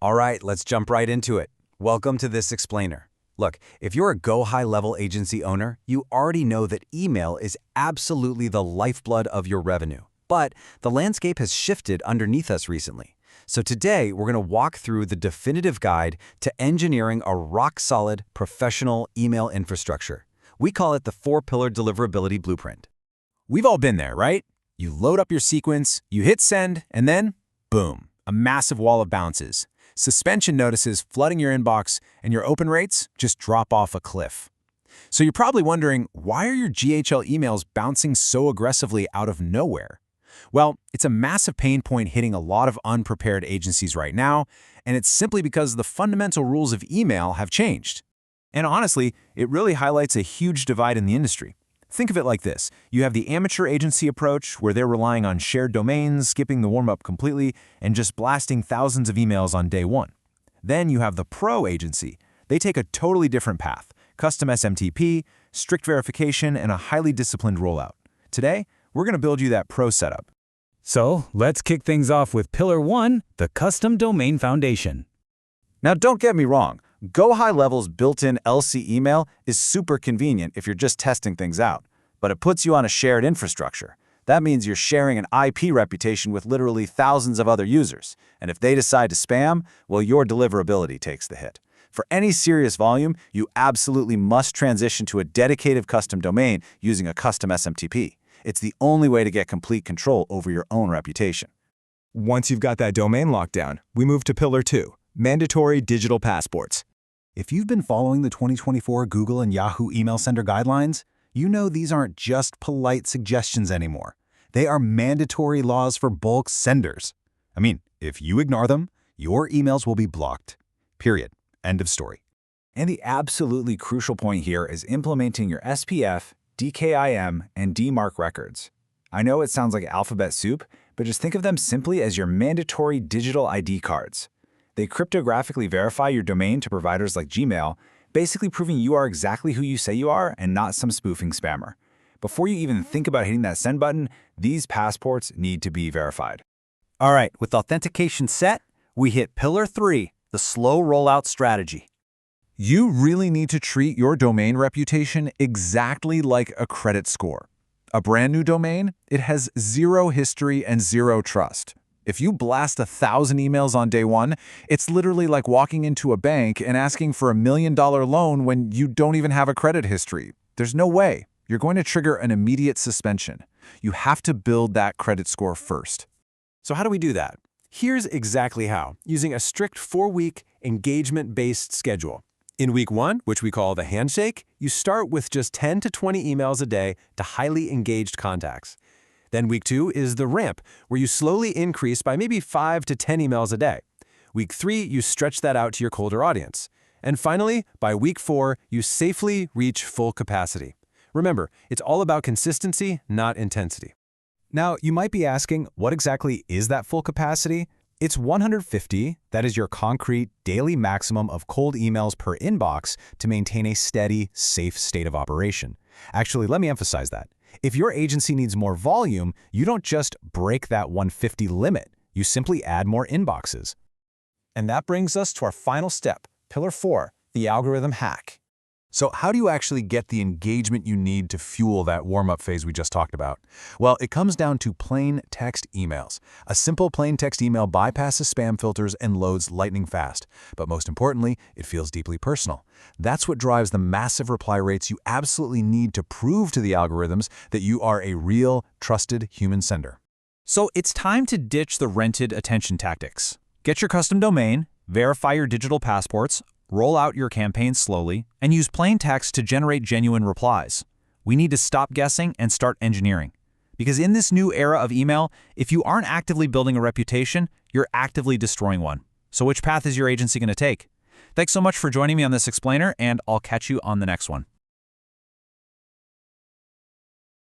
All right, let's jump right into it. Welcome to this explainer. Look, if you're a GoHighLevel agency owner, you already know that email is absolutely the lifeblood of your revenue. But the landscape has shifted underneath us recently. So today, we're going to walk through the definitive guide to engineering a rock-solid, professional email infrastructure. We call it the 4-pillar deliverability blueprint. We've all been there, right? You load up your sequence, you hit send, and then, boom, a massive wall of bounces. Suspension notices flooding your inbox, and your open rates just drop off a cliff. So you're probably wondering, why are your GHL emails bouncing so aggressively out of nowhere? Well, it's a massive pain point hitting a lot of unprepared agencies right now, and it's simply because the fundamental rules of email have changed. And honestly, it really highlights a huge divide in the industry. Think of it like this. You have the amateur agency approach, where they're relying on shared domains, skipping the warm-up completely, and just blasting thousands of emails on day one. Then you have the pro agency. They take a totally different path: custom SMTP, strict verification, and a highly disciplined rollout. Today, we're going to build you that pro setup. So let's kick things off with Pillar 1, the Custom Domain Foundation. Now, don't get me wrong. GoHighLevel's built-in LC email is super convenient if you're just testing things out, but it puts you on a shared infrastructure. That means you're sharing an IP reputation with literally thousands of other users, and if they decide to spam, well, your deliverability takes the hit. For any serious volume, you absolutely must transition to a dedicated custom domain using a custom SMTP. It's the only way to get complete control over your own reputation. Once you've got that domain locked down, we move to Pillar 2, mandatory digital passports. If you've been following the 2024 Google and Yahoo email sender guidelines, you know these aren't just polite suggestions anymore. They are mandatory laws for bulk senders. I mean, if you ignore them, your emails will be blocked. Period. End of story. And the absolutely crucial point here is implementing your SPF, DKIM, and DMARC records. I know it sounds like alphabet soup, but just think of them simply as your mandatory digital ID cards. They cryptographically verify your domain to providers like Gmail, basically proving you are exactly who you say you are and not some spoofing spammer. Before you even think about hitting that send button, these passports need to be verified. All right, with authentication set, we hit Pillar 3, the slow rollout strategy. You really need to treat your domain reputation exactly like a credit score. A brand new domain, it has zero history and zero trust. If you blast 1,000 emails on day one, it's literally like walking into a bank and asking for $1 million loan when you don't even have a credit history. There's no way. You're going to trigger an immediate suspension. You have to build that credit score first. So how do we do that? Here's exactly how, using a strict 4-week engagement-based schedule. In week 1, which we call the handshake, you start with just 10 to 20 emails a day to highly engaged contacts. Then week 2 is the ramp, where you slowly increase by maybe 5 to 10 emails a day. Week 3, you stretch that out to your colder audience. And finally, by week 4, you safely reach full capacity. Remember, it's all about consistency, not intensity. Now, you might be asking, what exactly is that full capacity? It's 150, that is your concrete daily maximum of cold emails per inbox to maintain a steady, safe state of operation. Actually, let me emphasize that. If your agency needs more volume, you don't just break that 150 limit. You simply add more inboxes. And that brings us to our final step, Pillar 4, the algorithm hack. So how do you actually get the engagement you need to fuel that warm-up phase we just talked about? Well, it comes down to plain text emails. A simple plain text email bypasses spam filters and loads lightning fast. But most importantly, it feels deeply personal. That's what drives the massive reply rates you absolutely need to prove to the algorithms that you are a real, trusted human sender. So it's time to ditch the rented attention tactics. Get your custom domain, verify your digital passports, roll out your campaigns slowly, and use plain text to generate genuine replies. We need to stop guessing and start engineering. Because in this new era of email, if you aren't actively building a reputation, you're actively destroying one. So which path is your agency going to take? Thanks so much for joining me on this explainer, and I'll catch you on the next one.